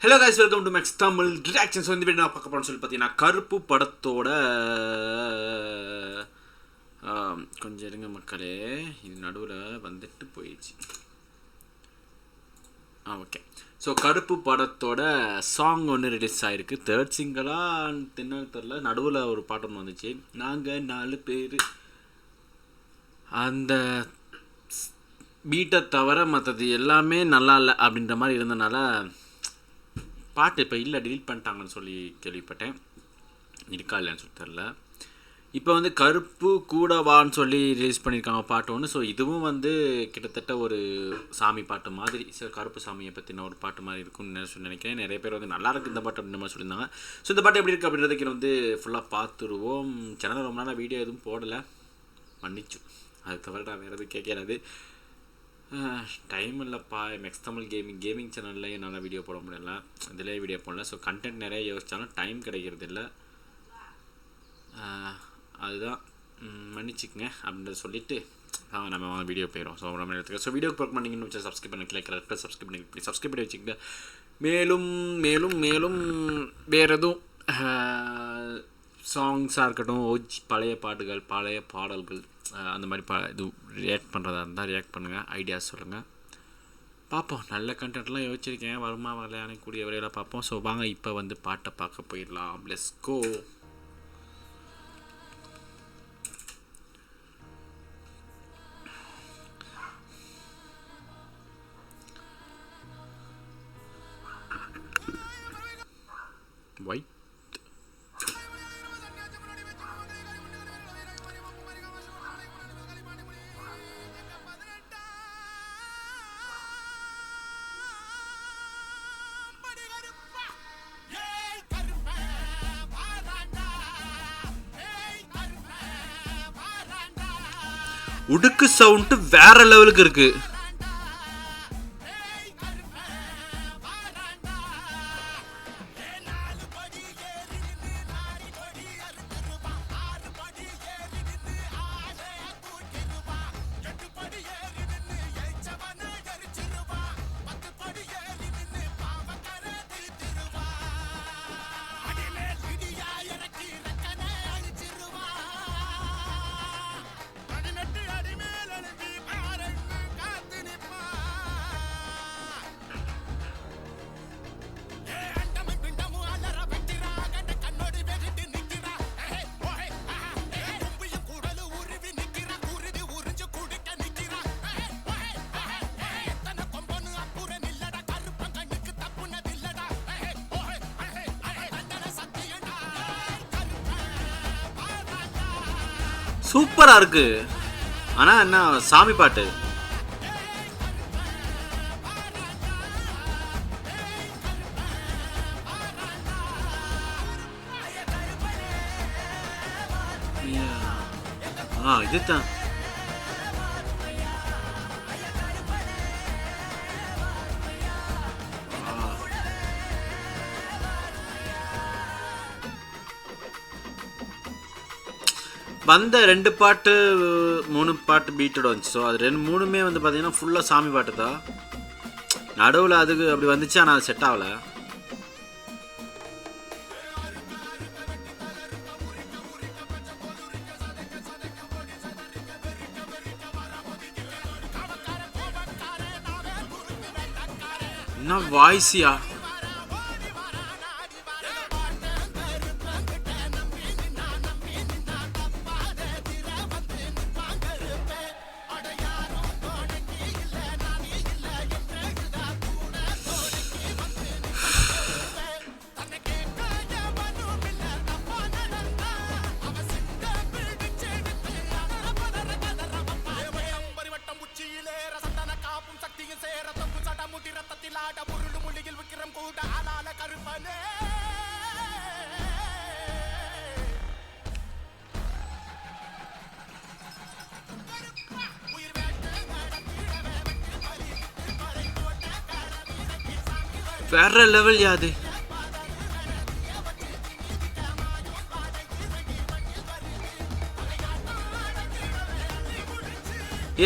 Hello guys, welcome to Max Tamil reactions. வந்து நான் பார்க்க போகிறேன்னு சொல்லி பார்த்தீங்கன்னா கருப்பு படத்தோட கொஞ்சம் இருங்க மக்களே, இது நடுவில் வந்துட்டு போயிடுச்சு. ஓகே. ஸோ கருப்பு படத்தோட சாங் ஒன்று ரிலீஸ் ஆகிருக்கு. தேர்ட் சிங்கிளாக என்னன்னு தெரில, நடுவில் ஒரு பாட்டு ஒன்று வந்துச்சு, நாங்கள் 4 பேர். அந்த பீட்டை தவிர மற்றது எல்லாமே நல்லா இல்லை அப்படின்ற மாதிரி இருந்தனால பாட்டு இப்போ இல்லை, டிலீட் பண்ணிட்டாங்கன்னு சொல்லி கேள்விப்பட்டேன். இருக்கா இல்லைன்னு சொல்லி தெரில. இப்போ வந்து கருப்பு கூடவான்னு சொல்லி ரிலீஸ் பண்ணியிருக்காங்க பாட்டு ஒன்று. ஸோ இதுவும் வந்து கிட்டத்தட்ட ஒரு சாமி பாட்டு மாதிரி, கருப்பு சாமியை பற்றின ஒரு பாட்டு மாதிரி இருக்குன்னு நினைக்கிறேன். நிறைய பேர் வந்து நல்லா இருக்குது இந்த பாட்டு அப்படின்ற மாதிரி சொல்லியிருந்தாங்க. ஸோ இந்த பாட்டு எப்படி இருக்குது அப்படின்றதுக்கு வந்து ஃபுல்லாக பார்த்துருவோம். சேனலில் ரொம்ப நாளாக வீடியோ எதுவும் போடலை, மன்னிச்சு. அது தவிர நான் வேறு எதுவும் கேட்கறது டைம் இல்லைப்பா. மேக்ஸ் தமிழ் கேமிங் சேனல்லையும் என்னால் வீடியோ போட முடியல, இதிலே வீடியோ போடல. ஸோ கண்டென்ட் நிறைய யோசித்தாலும் டைம் கிடைக்கிறது இல்லை. அதுதான் மன்னிச்சிக்கங்க அப்படின்றத சொல்லிவிட்டு நம்ம வீடியோ போயிடும். ஸோ நம்ம எடுத்துக்க. ஸோ வீடியோக்கு பார்க்க மாட்டீங்கன்னு வச்சு சப்ஸ்கிரைப் பண்ணி கிளிக் சப்ஸ்கிரைப் பண்ணி இப்படி சப்ஸ்கிரைப் பண்ணி வச்சுக்கிங்க. மேலும் மேலும் மேலும் வேறு எதுவும் சாங்ஸாக இருக்கட்டும், பழைய பாட்டுகள், பழைய பாடல்கள், அந்த மாதிரி இது ரியாக்ட் பண்ணுறதா இருந்தால் ரியாக்ட் பண்ணுங்கள், ஐடியாஸ் சொல்லுங்கள், பார்ப்போம். நல்ல கண்டென்ட்லாம் யோசிச்சிருக்கேன், வருமா வரலையானே கூடிய வரையில் பார்ப்போம். ஸோ வாங்க இப்போ வந்து பாட்டை பார்க்க போயிடலாம். Let's go. ஒயிட் உடுக்கு சவுண்ட் வேற லெவலுக்கு இருக்கு. சூப்பரா இருக்கு. ஆனா என்ன சாமி பாட்டு. இதுதான் வந்த 2 பாட்டு 3 பாட்டு பீட்டோட வந்துச்சு. ஸோ அது 2-3மே வந்து பார்த்தீங்கன்னா ஃபுல்லாக சாமி பாட்டு தான். நடுவில் அதுக்கு அப்படி வந்துச்சு, ஆனால் அது செட் ஆகலை. என்ன வாய்ஸியா. வேற லெவல் யாது.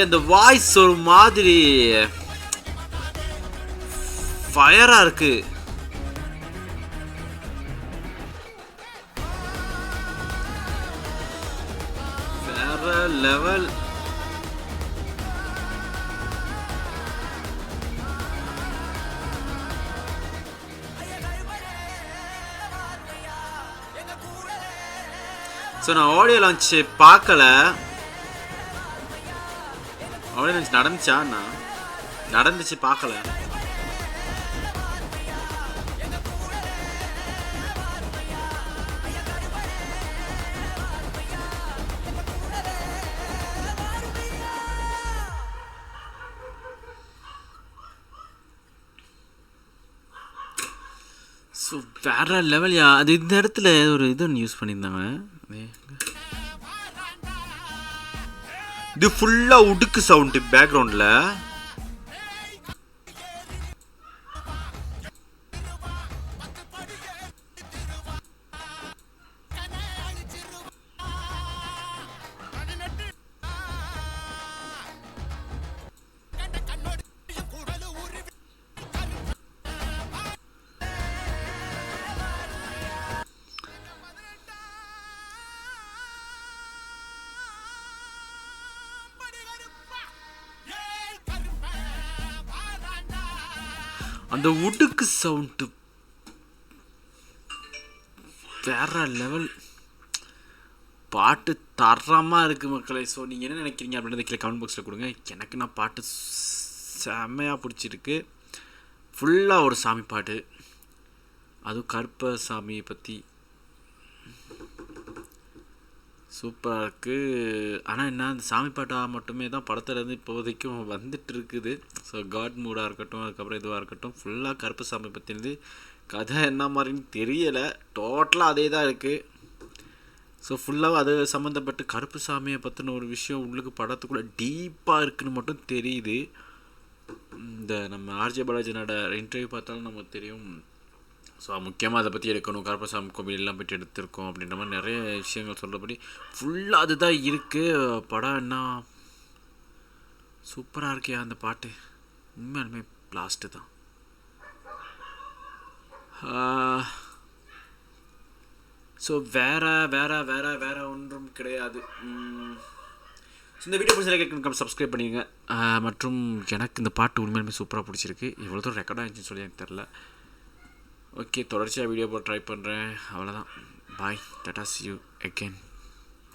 அந்த வாய்ஸ் ஒரு மாதிரி ஃபயரா இருக்கு. லெவல். ஸோ நான் ஆடியோ லான்ச் பார்க்கல. ஆடியோ லான்ச் நடந்துச்சா? நான் நடந்துச்சு, பார்க்கல. ஸோ வேற லெவல்யா. அது இந்த இடத்துல ஒரு இது ஒன்று யூஸ் பண்ணியிருந்தாங்க. இது ஃபுல்லாக உடுக்கு சவுண்டு பேக்ரவுண்டில். அந்த உடுக்கு சவுண்டு வேற லெவல். பாட்டு தரமாக இருக்குது மக்களே. ஸோ நீங்கள் என்ன நினைக்கிறீங்க அப்படின்றத கீழே கமெண்ட் பாக்ஸில் கொடுங்க. எனக்கு நான் பாட்டு செம்மையாக பிடிச்சிருக்கு. ஃபுல்லாக ஒரு சாமி பாட்டு, அதுவும் கருப்பசாமியை பற்றி சூப்பராக இருக்குது. ஆனால் என்ன, அந்த சாமி பாட்டாக மட்டுமே தான் படத்துலேருந்து இப்போதைக்கும் வந்துட்டு இருக்குது. ஸோ காட் மூடாக இருக்கட்டும், அதுக்கப்புறம் இதுவாக இருக்கட்டும், ஃபுல்லாக கருப்பசாமி பற்றினது. கதை என்ன மாதிரின்னு தெரியலை, டோட்டலாக அதே தான் இருக்குது. ஸோ ஃபுல்லாக அது சம்மந்தப்பட்டு கருப்பசாமியை பற்றின ஒரு விஷயம் உள்ளுக்கு படத்துக்குள்ளே டீப்பாக இருக்குதுன்னு மட்டும் தெரியுது. இந்த நம்ம ஆர்ஜே பாலாஜினோட இன்டர்வியூ பார்த்தாலும் நமக்கு தெரியும். ஸோ முக்கியமாக அதை பற்றி எடுக்கணும், கருப்பசாமி கோவில் எல்லாம் பற்றி எடுத்திருக்கோம் அப்படின்ற மாதிரி நிறைய விஷயங்கள் சொல்கிறபடி ஃபுல்லாக அதுதான் இருக்குது. படம் என்ன சூப்பராக இருக்கே அந்த பாட்டு, உண்மையாலுமே பிளாஸ்ட்டு தான். ஸோ வேற ஒன்றும் கிடையாது. இந்த வீடியோ பிடிச்ச சப்ஸ்கிரைப் பண்ணிடுங்க. மற்றும் எனக்கு இந்த பாட்டு உண்மையிலுமே சூப்பராக பிடிச்சிருக்கு. இவ்வளோ தூரம் ரெக்கார்ட் ஆகிடுச்சுன்னு சொல்லி எனக்கு தெரில. ஓகே, தொடர்ச்சியாக வீடியோ போட்டு ட்ரை பண்ணுறேன். அவ்வளோதான். பாய், டாடா, see you again.